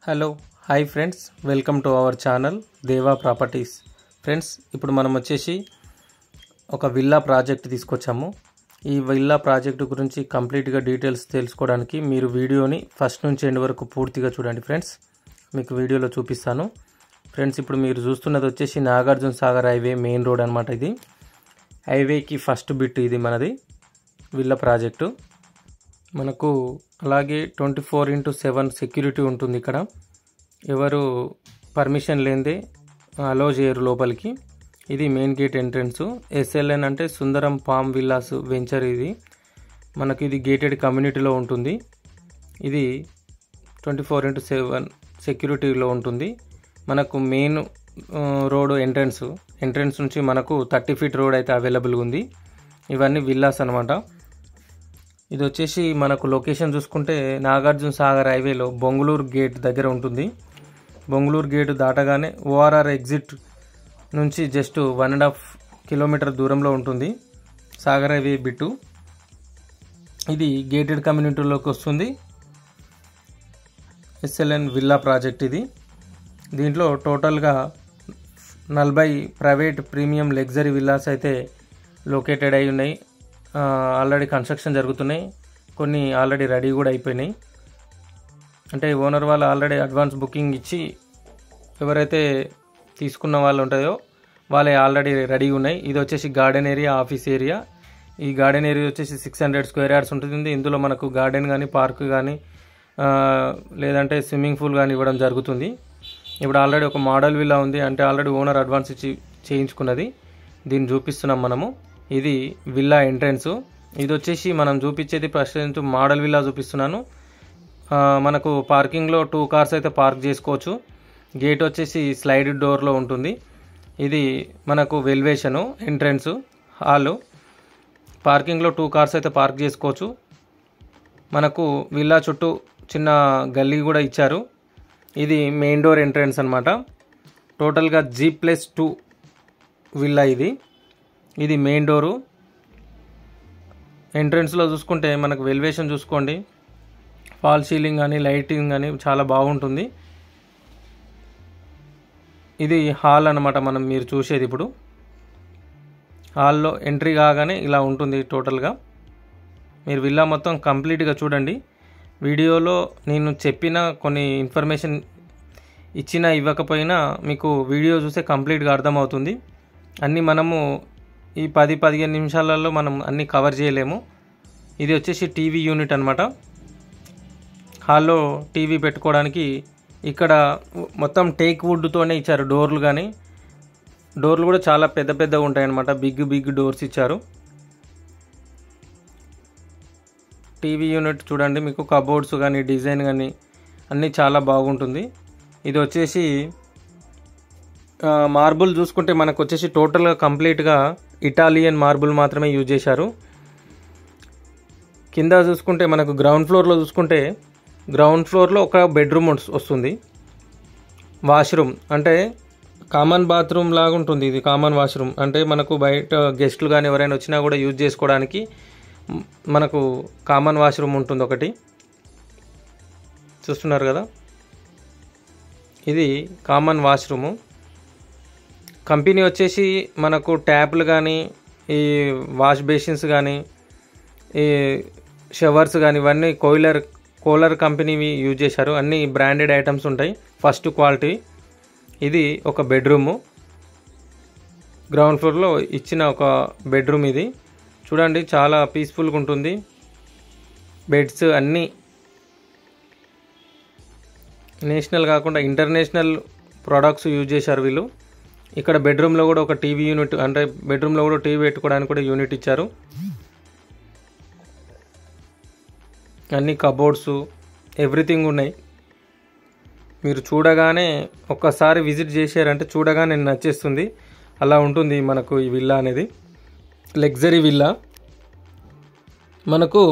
Hello hi friends, welcome to our channel దేవా properties. Friends, ఇప్పుడు మనం వచ్చేసి ఒక విల్లా ప్రాజెక్ట్ తీసుకొచ్చాము. ఈ విల్లా ప్రాజెక్టు గురించి కంప్లీట్గా డీటెయిల్స్ తెలుసుకోవడానికి మీరు వీడియోని ఫస్ట్ నుంచి ఎండ్ వరకు పూర్తిగా చూడండి. ఫ్రెండ్స్, మీకు వీడియోలో చూపిస్తాను. ఫ్రెండ్స్, ఇప్పుడు మీరు చూస్తున్నది వచ్చేసి Nagarjuna Sagar highway main road అనమాట. ఇది హైవేకి ఫస్ట్ బిట్, ఇది మనది విల్లా ప్రాజెక్టు. మనకు అలాగే 24/7 సెక్యూరిటీ ఉంటుంది. ఇక్కడ ఎవరు పర్మిషన్ లేనిదే అలో చేయరు లోపలికి. ఇది మెయిన్ గేట్ ఎంట్రన్స్. SLN అంటే సుందరం పామ్ విల్లాస్ వెంచర్. ఇది మనకు ఇది గేటెడ్ కమ్యూనిటీలో ఉంటుంది. ఇది 24/7 సెక్యూరిటీలో ఉంటుంది. మనకు మెయిన్ రోడ్ ఎంట్రన్స్ నుంచి మనకు 30 feet రోడ్ అయితే అవైలబుల్గా ఉంది. ఇవన్నీ విల్లాస్ అనమాట. ఇది వచ్చేసి మనకు లొకేషన్ చూసుకుంటే నాగార్జున సాగర్ హైవేలో బొంగుళూరు గేట్ దగ్గర ఉంటుంది. బొంగుళూరు గేట్ దాటగానే ORR ఎగ్జిట్ నుంచి జస్ట్ 1.5 kilometer దూరంలో ఉంటుంది సాగర్ హైవే బిట్టు. ఇది గేటెడ్ కమ్యూనిటీలోకి వస్తుంది. SLN విల్లా ప్రాజెక్ట్ ఇది. దీంట్లో టోటల్గా 40 ప్రైవేట్ ప్రీమియం లగ్జరీ విల్లాస్ అయితే లొకేటెడ్ అయి ఉన్నాయి. ఆల్రెడీ కన్స్ట్రక్షన్ జరుగుతున్నాయి. కొన్ని ఆల్రెడీ రెడీ కూడా అయిపోయినాయి. అంటే ఓనర్ వాళ్ళు ఆల్రెడీ అడ్వాన్స్ బుకింగ్ ఇచ్చి ఎవరైతే తీసుకున్న వాళ్ళు ఉంటాయో వాళ్ళే ఆల్రెడీ రెడీ ఉన్నాయి. ఇది వచ్చేసి గార్డెన్ ఏరియా, ఆఫీస్ ఏరియా. ఈ గార్డెన్ ఏరియా వచ్చేసి 600 square yards ఉంటుంది. ఇందులో మనకు గార్డెన్ కానీ, పార్క్ కానీ, లేదంటే స్విమ్మింగ్ పూల్ కానీ ఇవ్వడం జరుగుతుంది. ఇప్పుడు ఆల్రెడీ ఒక మోడల్ విల్లా ఉంది, అంటే ఆల్రెడీ ఓనర్ అడ్వాన్స్ ఇచ్చి చేయించుకున్నది. దీన్ని చూపిస్తున్నాం మనము. ఇది విల్లా ఎంట్రన్స్. ఇది వచ్చేసి మనం చూపించేది ప్రజెంట్ మోడల్ విల్లా చూపిస్తున్నాను. మనకు పార్కింగ్లో 2 cars అయితే పార్క్ చేసుకోవచ్చు. గేట్ వచ్చేసి స్లైడ్ డోర్లో ఉంటుంది. ఇది మనకు వెల్వేషను ఎంట్రన్స్ హాలు. పార్కింగ్లో 2 cars అయితే పార్క్ చేసుకోవచ్చు. మనకు విల్లా చుట్టూ చిన్న గల్లీ కూడా ఇచ్చారు. ఇది మెయిన్ డోర్ ఎంట్రన్స్ అనమాట. టోటల్గా G+2 విల్లా ఇది. ఇది మెయిన్ డోరు. ఎంట్రన్స్లో చూసుకుంటే మనకు వెల్వేషన్ చూసుకోండి. ఫాల్ సీలింగ్ కానీ, లైటింగ్ కానీ చాలా బాగుంటుంది. ఇది హాల్ అనమాట. మీరు చూసేది ఇప్పుడు హాల్లో ఎంట్రీ కాగానే ఇలా ఉంటుంది టోటల్గా. మీరు విల్లా మొత్తం కంప్లీట్గా చూడండి. వీడియోలో నేను చెప్పిన కొన్ని ఇన్ఫర్మేషన్ ఇచ్చినా ఇవ్వకపోయినా మీకు వీడియో చూస్తే కంప్లీట్గా అర్థమవుతుంది. అన్నీ మనము ఈ 10-15 నిమిషాలలో మనం అన్నీ కవర్ చేయలేము. ఇది వచ్చేసి టీవీ యూనిట్ అనమాట. హాల్లో టీవీ పెట్టుకోవడానికి ఇక్కడ మొత్తం టేక్ వుడ్తోనే ఇచ్చారు. డోర్లు కూడా చాలా పెద్ద పెద్దగా ఉంటాయన్నమాట. బిగ్ డోర్స్ ఇచ్చారు. టీవీ యూనిట్ చూడండి, మీకు కబోర్డ్స్ కానీ, డిజైన్ కానీ అన్నీ చాలా బాగుంటుంది. ఇది వచ్చేసి మార్బుల్ చూసుకుంటే మనకు వచ్చేసి టోటల్గా కంప్లీట్గా ఇటాలియన్ మార్బుల్ మాత్రమే యూజ్ చేశారు. కింద చూసుకుంటే మనకు గ్రౌండ్ ఫ్లోర్లో ఒక బెడ్రూమ్ వస్తుంది. వాష్రూమ్ అంటే కామన్ బాత్రూమ్ లాగా ఉంటుంది. ఇది కామన్ వాష్రూమ్ అంటే మనకు బయట గెస్టులు కానీ ఎవరైనా వచ్చినా కూడా యూజ్ చేసుకోవడానికి మనకు కామన్ వాష్రూమ్ ఉంటుంది ఒకటి. చూస్తున్నారు కదా, ఇది కామన్ వాష్రూము. కంపెనీ వచ్చేసి మనకు ట్యాప్లు కానీ, ఈ వాష్ బేసిన్స్ కానీ, ఈ షవర్స్ కానీ ఇవన్నీ కోలర్ కంపెనీవి యూజ్ చేశారు. అన్నీ బ్రాండెడ్ ఐటమ్స్ ఉంటాయి, ఫస్ట్ క్వాలిటీ. ఇది ఒక బెడ్రూము. గ్రౌండ్ ఫ్లోర్లో ఇచ్చిన ఒక బెడ్రూమ్ ఇది. చూడండి, చాలా పీస్ఫుల్గా ఉంటుంది. బెడ్స్ అన్నీ నేషనల్ కాకుండా ఇంటర్నేషనల్ ప్రొడక్ట్స్ యూజ్ చేశారు వీళ్ళు. ఇక్కడ బెడ్రూమ్లో కూడా ఒక టీవీ యూనిట్, అంటే బెడ్రూమ్లో కూడా టీవీ పెట్టుకోవడానికి కూడా యూనిట్ ఇచ్చారు. అన్ని కబోర్డ్స్ ఎవ్రీథింగ్ ఉన్నాయి. మీరు చూడగానే ఒక్కసారి విజిట్ చేశారంటే చూడగానే నచ్చేస్తుంది. అలా ఉంటుంది మనకు ఈ విల్లా అనేది. Luxury villa. మనకు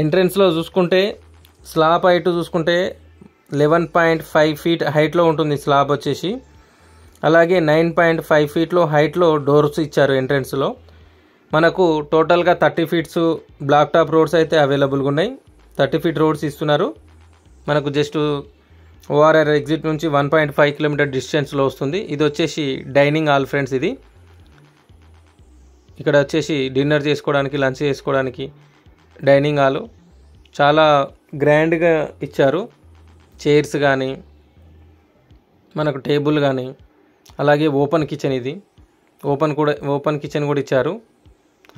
ఎంట్రన్స్లో చూసుకుంటే స్లాబ్ హైట్ చూసుకుంటే 11.5 feet హైట్లో ఉంటుంది స్లాబ్ వచ్చేసి. అలాగే 9.5 feet హైట్లో డోర్స్ ఇచ్చారు ఎంట్రన్స్లో. మనకు టోటల్గా 30 feet బ్లాక్ టాప్ రోడ్స్ అయితే అవైలబుల్గా ఉన్నాయి. 30 feet రోడ్స్ ఇస్తున్నారు. మనకు జస్ట్ ఓఆర్ఆర్ ఎగ్జిట్ నుంచి 1.5 కిలోమీటర్ డిస్టెన్స్లో వస్తుంది. ఇది వచ్చేసి డైనింగ్ హాల్ ఫ్రెండ్స్. ఇది ఇక్కడ వచ్చేసి డిన్నర్ చేసుకోవడానికి, లంచ్ చేసుకోవడానికి డైనింగ్ హాలు చాలా గ్రాండ్గా ఇచ్చారు. చైర్స్ కానీ, మనకు టేబుల్ కానీ, అలాగే ఓపెన్ కిచెన్, ఇది ఓపెన్ కిచెన్ కూడా ఇచ్చారు.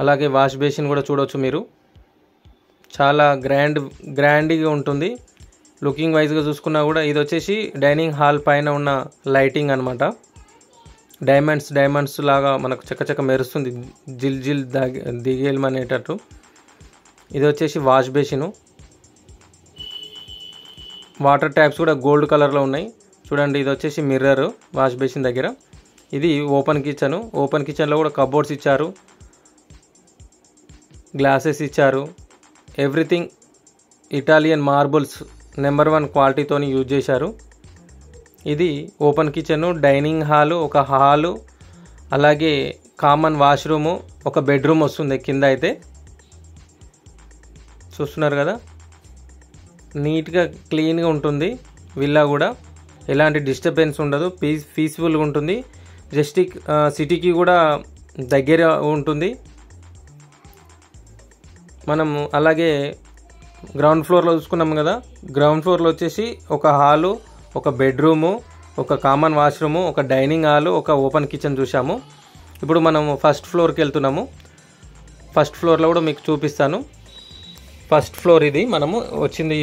అలాగే వాష్ బేసిన్ కూడా చూడవచ్చు మీరు. చాలా గ్రాండ్గా ఉంటుంది. లుకింగ్ వైజ్గా చూసుకున్నా కూడా ఇది వచ్చేసి డైనింగ్ హాల్ పైన ఉన్న లైటింగ్ అనమాట. డైమండ్స్ లాగా మనకు చక్కచక్క మెరుస్తుంది, జిల్ దిగేమనేటట్టు. ఇది వచ్చేసి వాష్ బేసిను. వాటర్ ట్యాప్స్ కూడా గోల్డ్ కలర్లో ఉన్నాయి చూడండి. ఇది వచ్చేసి మిర్రర్ వాష్ బేసిన్ దగ్గర. ఇది ఓపెన్ కిచెన్లో కూడా కబోర్డ్స్ ఇచ్చారు, గ్లాసెస్ ఇచ్చారు. ఎవ్రీథింగ్ ఇటాలియన్ మార్బుల్స్ నెంబర్ 1 క్వాలిటీతోని యూజ్ చేశారు. ఇది ఓపెన్ కిచెన్, డైనింగ్ హాలు, ఒక హాలు, అలాగే కామన్ వాష్రూము, ఒక బెడ్రూమ్ వస్తుంది కింద. అయితే చూస్తున్నారు కదా, నీట్గా క్లీన్గా ఉంటుంది విల్లా కూడా. ఎలాంటి డిస్టర్బెన్స్ ఉండదు, పీస్ఫుల్గా ఉంటుంది. జస్ట్ సిటీకి కూడా దగ్గర ఉంటుంది. మనం అలాగే గ్రౌండ్ ఫ్లోర్లో చూసుకున్నాం కదా. గ్రౌండ్ ఫ్లోర్లో వచ్చేసి ఒక హాలు, ఒక బెడ్రూము, ఒక కామన్ వాష్రూము, ఒక డైనింగ్ హాలు, ఒక ఓపెన్ కిచెన్ చూసాము. ఇప్పుడు మనము ఫస్ట్ ఫ్లోర్కి వెళ్తున్నాము. ఫస్ట్ ఫ్లోర్లో కూడా మీకు చూపిస్తాను. ఫస్ట్ ఫ్లోర్ ఇది మనము వచ్చింది,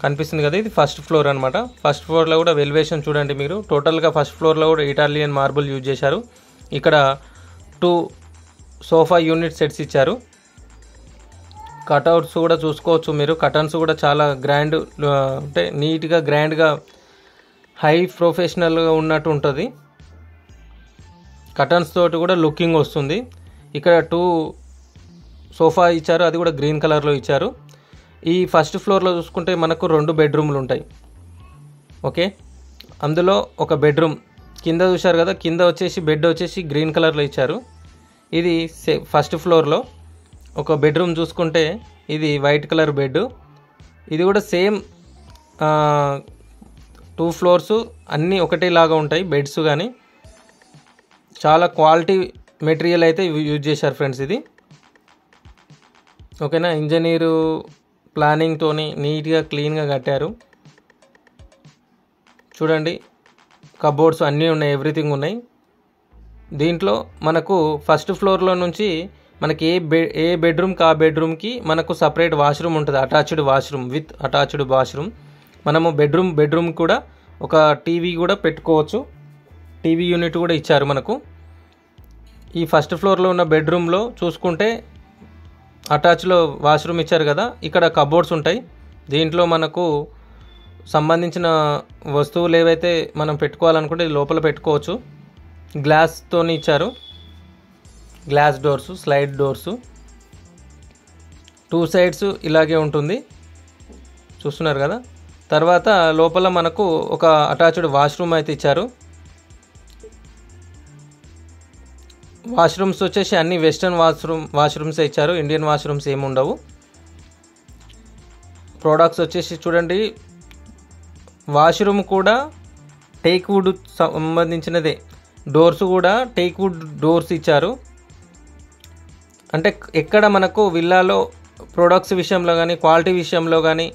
కనిపిస్తుంది కదా, ఇది ఫస్ట్ ఫ్లోర్ అనమాట. ఫస్ట్ ఫ్లోర్లో కూడా వెలివేషన్ చూడండి మీరు. టోటల్గా ఫస్ట్ ఫ్లోర్లో కూడా ఇటాలియన్ మార్బుల్ యూజ్ చేశారు. ఇక్కడ 2 సోఫా యూనిట్ సెట్స్ ఇచ్చారు. కటౌట్స్ కూడా చూసుకోవచ్చు మీరు. కటన్స్ కూడా చాలా అంటే నీట్గా గ్రాండ్గా హై ప్రొఫెషనల్గా ఉన్నట్టు ఉంటుంది. కటన్స్ తోటి కూడా లుకింగ్ వస్తుంది. ఇక్కడ 2 సోఫా ఇచ్చారు, అది కూడా గ్రీన్ కలర్లో ఇచ్చారు. ఈ ఫస్ట్ ఫ్లోర్లో చూసుకుంటే మనకు 2 బెడ్రూమ్లు ఉంటాయి. ఓకే, అందులో ఒక బెడ్రూమ్ కింద చూశారు కదా, కింద వచ్చేసి బెడ్ వచ్చేసి గ్రీన్ కలర్లో ఇచ్చారు. ఇది ఫస్ట్ ఫ్లోర్లో ఒక బెడ్రూమ్ చూసుకుంటే ఇది వైట్ కలర్ బెడ్. ఇది కూడా సేమ్ 2 ఫ్లోర్స్ అన్నీ ఒకటేలాగా ఉంటాయి బెడ్స్. కానీ చాలా క్వాలిటీ మెటీరియల్ అయితే యూజ్ చేశారు ఫ్రెండ్స్. ఇది ఓకేనా, ఇంజనీరు ప్లానింగ్తోని నీట్గా క్లీన్గా కట్టారు. చూడండి, కబోర్డ్స్ అన్నీ ఉన్నాయి, ఎవ్రీథింగ్ ఉన్నాయి. దీంట్లో మనకు ఫస్ట్ ఫ్లోర్లో నుంచి మనకి ఏ బెడ్రూమ్కి ఆ బెడ్రూమ్కి మనకు సపరేట్ వాష్రూమ్ ఉంటుంది, attached washroom with attached washroom. మనము బెడ్రూమ్ కూడా ఒక టీవీ కూడా పెట్టుకోవచ్చు. టీవీ యూనిట్ కూడా ఇచ్చారు మనకు. ఈ ఫస్ట్ ఫ్లోర్లో ఉన్న బెడ్రూమ్లో చూసుకుంటే అటాచ్లో వాష్రూమ్ ఇచ్చారు కదా, ఇక్కడ కబోర్డ్స్ ఉంటాయి. దీంట్లో మనకు సంబంధించిన వస్తువులు ఏవైతే మనం పెట్టుకోవాలనుకుంటే లోపల పెట్టుకోవచ్చు. గ్లాస్తో ఇచ్చారు, glass doors, slide doors, 2 sides ఇలాగే ఉంటుంది చూస్తున్నారు కదా. తర్వాత లోపల మనకు ఒక అటాచ్డ్ వాష్రూమ్ అయితే ఇచ్చారు. వాష్రూమ్స్ వచ్చేసి అన్ని వెస్టర్న్ వాష్రూమ్స్ ఇచ్చారు, ఇండియన్ వాష్రూమ్స్ ఏమి ఉండవు. ప్రోడక్ట్స్ వచ్చేసి చూడండి, వాష్రూమ్ కూడా టేక్ వుడ్ సంబంధించినదే. డోర్స్ కూడా టేక్ వుడ్ డోర్స్ ఇచ్చారు. అంటే ఎక్కడ మనకు విల్లాలో ప్రొడక్ట్స్ విషయంలో కానీ, క్వాలిటీ విషయంలో కానీ,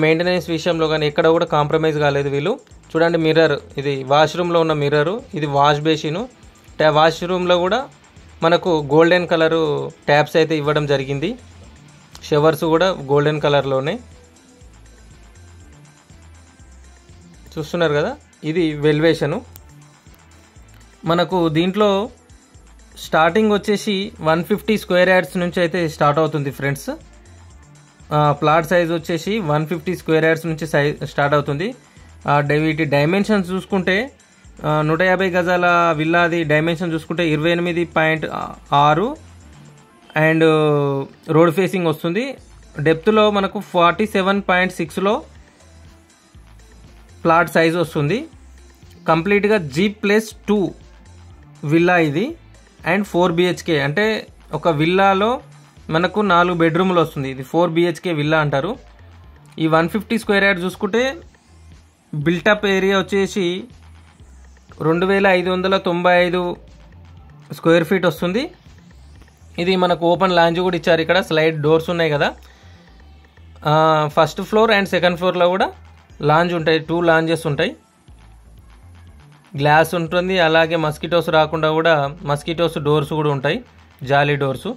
మెయింటెనెన్స్ విషయంలో కానీ ఎక్కడ కూడా కాంప్రమైజ్ కాలేదు వీళ్ళు. చూడండి మిర్రర్, ఇది వాష్రూమ్లో ఉన్న మిర్రరు, ఇది వాష్ బేసిను. వాష్రూమ్లో కూడా మనకు గోల్డెన్ కలరు ట్యాప్స్ అయితే ఇవ్వడం జరిగింది. షవర్స్ కూడా గోల్డెన్ కలర్లోనే చూస్తున్నారు కదా. ఇది వెల్వేషను. మనకు దీంట్లో స్టార్టింగ్ వచ్చేసి 150 స్క్వేర్ యార్డ్స్ నుంచి అయితే స్టార్ట్ అవుతుంది ఫ్రెండ్స్. ప్లాట్ సైజ్ వచ్చేసి 150 స్క్వేర్ యార్డ్స్ నుంచి స్టార్ట్ అవుతుంది. వీటి డైమెన్షన్స్ చూసుకుంటే 150 గజాల విల్లాది డైమెన్షన్ చూసుకుంటే 28.6 అండ్ రోడ్ ఫేసింగ్ వస్తుంది. డెప్త్లో మనకు 47.6లో ప్లాట్ సైజ్ వస్తుంది. కంప్లీట్గా G+2 విల్లా ఇది. అండ్ 4 BHK అంటే ఒక విల్లాలో మనకు 4 బెడ్రూమ్లు వస్తుంది. ఇది 4 BHK విల్లా అంటారు. ఈ 150 స్క్వేర్ యార్డ్ చూసుకుంటే బిల్టప్ ఏరియా వచ్చేసి 2595 స్క్వేర్ ఫీట్ వస్తుంది. ఇది మనకు ఓపెన్ లాంజ్ కూడా ఇచ్చారు. ఇక్కడ స్లైడ్ డోర్స్ ఉన్నాయి కదా. ఫస్ట్ ఫ్లోర్ అండ్ సెకండ్ ఫ్లోర్లో కూడా లాంజ్ ఉంటాయి, 2 లాంజెస్ ఉంటాయి. గ్లాస్ ఉంటుంది, అలాగే మస్కిటోస్ రాకుండా కూడా మస్కిటోస్ డోర్స్ కూడా ఉంటాయి, జాలీ డోర్సు.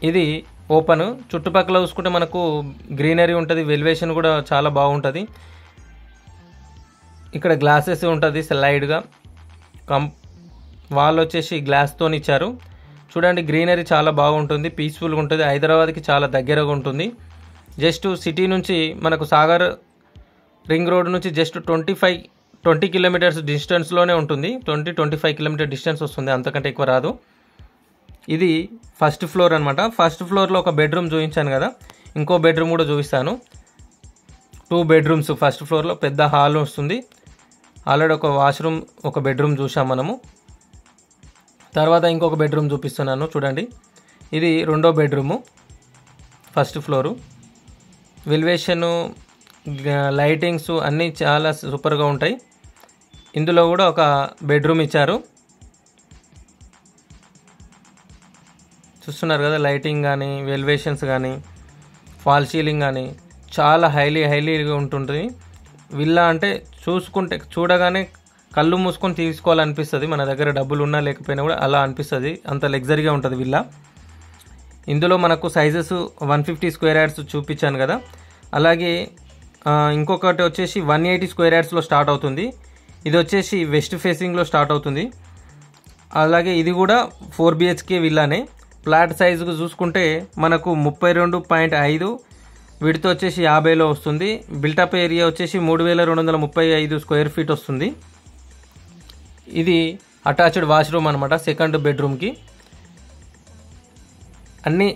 ఇది ఓపెన్. చుట్టుపక్కల చూసుకుంటే మనకు గ్రీనరీ ఉంటుంది, వెలివేషన్ కూడా చాలా బాగుంటుంది. ఇక్కడ గ్లాసెస్ ఉంటుంది స్లైడ్గా. వాల్ వచ్చేసి గ్లాస్తో ఇచ్చారు. చూడండి, గ్రీనరీ చాలా బాగుంటుంది, పీస్ఫుల్గా ఉంటుంది. హైదరాబాద్కి చాలా దగ్గరగా ఉంటుంది. జస్ట్ సిటీ నుంచి మనకు సాగర్ రింగ్ రోడ్ నుంచి జస్ట్ 20 కిలోమీటర్స్ డిస్టెన్స్లోనే ఉంటుంది. 25 కిలోమీటర్ డిస్టెన్స్ వస్తుంది, అంతకంటే ఎక్కువ రాదు. ఇది ఫస్ట్ ఫ్లోర్ అనమాట. ఫస్ట్ ఫ్లోర్లో ఒక బెడ్రూమ్ చూపించాను కదా, ఇంకో బెడ్రూమ్ కూడా చూపిస్తాను. 2 బెడ్రూమ్స్ ఫస్ట్ ఫ్లోర్లో. పెద్ద హాల్ వస్తుంది. ఆల్రెడీ ఒక వాష్రూమ్, ఒక బెడ్రూమ్ చూసాం మనము. తర్వాత ఇంకొక బెడ్రూమ్ చూపిస్తున్నాను చూడండి. ఇది రెండో బెడ్రూము, ఫస్ట్ ఫ్లోరు. వెలివేషను, లైటింగ్స్ అన్నీ చాలా సూపర్గా ఉంటాయి. ఇందులో కూడా ఒక బెడ్రూమ్ ఇచ్చారు. చూస్తున్నారు కదా, లైటింగ్ కానీ, వెలివేషన్స్ కానీ, ఫాల్ సీలింగ్ కానీ చాలా హైలీగా ఉంటుంది. విల్లా అంటే చూడగానే కళ్ళు మూసుకొని తీసుకోవాలనిపిస్తుంది. మన దగ్గర డబ్బులు ఉన్నా లేకపోయినా కూడా అలా అనిపిస్తుంది, అంత లగ్జరీగా ఉంటుంది విల్లా. ఇందులో మనకు సైజెస్ 150 స్క్వేర్ యార్డ్స్ చూపించాను కదా. అలాగే ఇంకొకటి వచ్చేసి 180 స్క్వేర్ యార్డ్స్లో స్టార్ట్ అవుతుంది. ఇది వచ్చేసి వెస్ట్ ఫేసింగ్లో స్టార్ట్ అవుతుంది. అలాగే ఇది కూడా 4 BHK విల్లానే. ఫ్లాట్ సైజుకు చూసుకుంటే మనకు 32.5, విడ్త్ వచ్చేసి 50లో వస్తుంది. బిల్టప్ ఏరియా వచ్చేసి 3235 స్క్వేర్ ఫీట్ వస్తుంది. ఇది అటాచ్డ్ వాష్రూమ్ అనమాట సెకండ్ బెడ్రూమ్కి. అన్నీ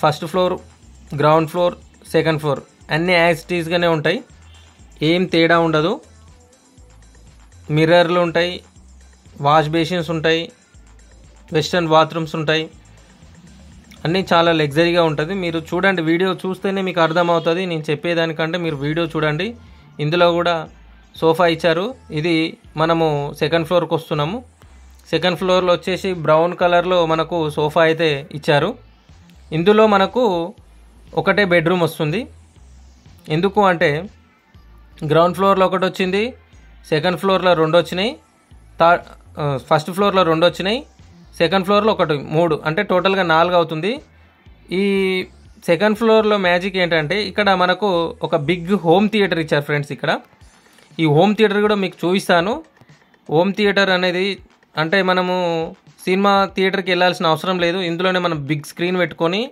first floor, ground floor, second floor అన్నీ యాజ్ ఇట్ ఈస్గానే ఉంటాయి, ఏం తేడా ఉండదు. మిర్రర్లు ఉంటాయి, వాష్ బేసిన్స్ ఉంటాయి, వెస్టర్న్ బాత్రూమ్స్ ఉంటాయి. అన్నీ చాలా లగ్జరీగా ఉంటుంది. మీరు చూడండి, వీడియో చూస్తేనే మీకు అర్థమవుతుంది నేను చెప్పేదానికంటే. మీరు వీడియో చూడండి. ఇందులో కూడా సోఫా ఇచ్చారు. ఇది మనము సెకండ్ ఫ్లోర్కి వస్తున్నాము. సెకండ్ ఫ్లోర్లో వచ్చేసి బ్రౌన్ కలర్లో మనకు సోఫా అయితే ఇచ్చారు. ఇందులో మనకు ఒకటే బెడ్రూమ్ వస్తుంది. ఎందుకు అంటే గ్రౌండ్ ఫ్లోర్లో ఒకటి వచ్చింది, సెకండ్ ఫ్లోర్లో 2 వచ్చినాయి, ఫస్ట్ ఫ్లోర్లో 2 వచ్చినాయి, సెకండ్ ఫ్లోర్లో 1, 3 అంటే టోటల్గా 4 అవుతుంది. ఈ సెకండ్ ఫ్లోర్లో మ్యాజిక్ ఏంటంటే ఇక్కడ మనకు ఒక బిగ్ హోమ్ థియేటర్ ఇచ్చారు ఫ్రెండ్స్. ఇక్కడ ఈ హోమ్ థియేటర్ కూడా మీకు చూపిస్తాను. హోమ్ థియేటర్ అనేది అంటే మనము సినిమా థియేటర్కి వెళ్ళాల్సిన అవసరం లేదు. ఇందులోనే మనం బిగ్ స్క్రీన్ పెట్టుకొని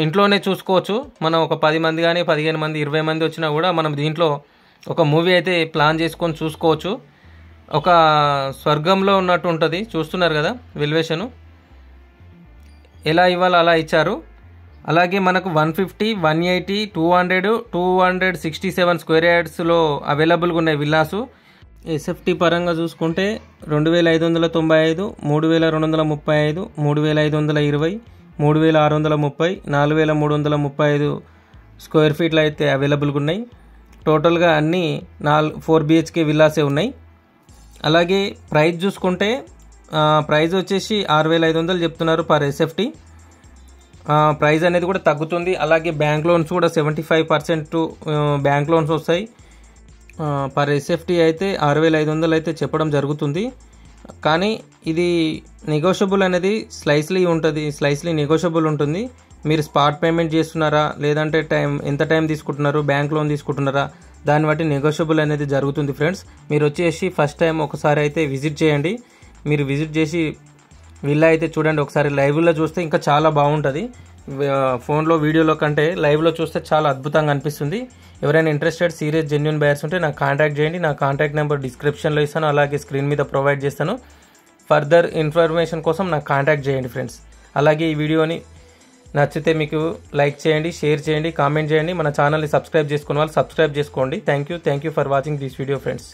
ఇంట్లోనే చూసుకోవచ్చు. మనం ఒక 10 మంది కానీ 15 మంది 20 మంది వచ్చినా కూడా మనం దీంట్లో ఒక మూవీ అయితే ప్లాన్ చేసుకొని చూసుకోవచ్చు. ఒక స్వర్గంలో ఉన్నట్టు ఉంటుంది. చూస్తున్నారు కదా వెలివేషను ఎలా ఇవ్వాలో అలా ఇచ్చారు. అలాగే మనకు 150, 180, 200, 267 స్క్వేర్ యార్డ్స్లో అవైలబుల్గా ఉన్నాయి విల్లాసు. ఎస్ఎఫ్టీ పరంగా చూసుకుంటే 2595, 3235, 3520, 3630, 4335 స్క్వేర్ ఫీట్లు అయితే అవైలబుల్గా ఉన్నాయి. టోటల్గా అన్నీ 4 BHK విల్లాసే ఉన్నాయి. అలాగే ప్రైస్ చూసుకుంటే ప్రైస్ వచ్చేసి 6500 చెప్తున్నారు పర్ ఎస్ఎఫ్టీ. ప్రైస్ అనేది కూడా తగ్గుతుంది. అలాగే బ్యాంక్ లోన్స్ కూడా 75% బ్యాంక్ లోన్స్ వస్తాయి. పర్ ఎస్ఎఫ్టీ అయితే 6500 అయితే చెప్పడం జరుగుతుంది. కానీ ఇది నెగోషియబుల్ అనేది స్లైస్లీ నెగోషియబుల్ ఉంటుంది. మీరు స్పాట్ పేమెంట్ చేస్తున్నారా లేదంటే ఎంత టైం తీసుకుంటున్నారు, బ్యాంక్ లోన్ తీసుకుంటున్నారా, దాన్ని బట్టి నెగోషియబుల్ అనేది జరుగుతుంది ఫ్రెండ్స్. మీరు వచ్చేసి ఫస్ట్ టైం ఒకసారి అయితే విజిట్ చేయండి. మీరు విజిట్ చేసి విల్లా అయితే చూడండి ఒకసారి. లైవ్లో చూస్తే ఇంకా చాలా బాగుంటుంది. ఫోన్లో వీడియోలో కంటే లైవ్లో చూస్తే చాలా అద్భుతంగా అనిపిస్తుంది. ఎవరైనా ఇంట్రెస్టెడ్ సీరియస్ జెన్యూన్ బయర్స్ ఉంటే నాకు కాంటాక్ట్ చేయండి. నా కాంటాక్ట్ నెంబర్ డిస్క్రిప్షన్లో ఇస్తాను, అలాగే స్క్రీన్ మీద ప్రొవైడ్ చేస్తాను. ఫర్దర్ ఇన్ఫర్మేషన్ కోసం నాకు కాంటాక్ట్ చేయండి ఫ్రెండ్స్. అలాగే ఈ వీడియోని నచ్చితే మీకు లైక్ చేయండి, షేర్ చేయండి, కామెంట్ చేయండి. మన ఛానల్ని సబ్స్క్రైబ్ చేసుకున్న వాళ్ళు సబ్స్క్రైబ్ చేసుకోండి. Thank you for watching this video friends.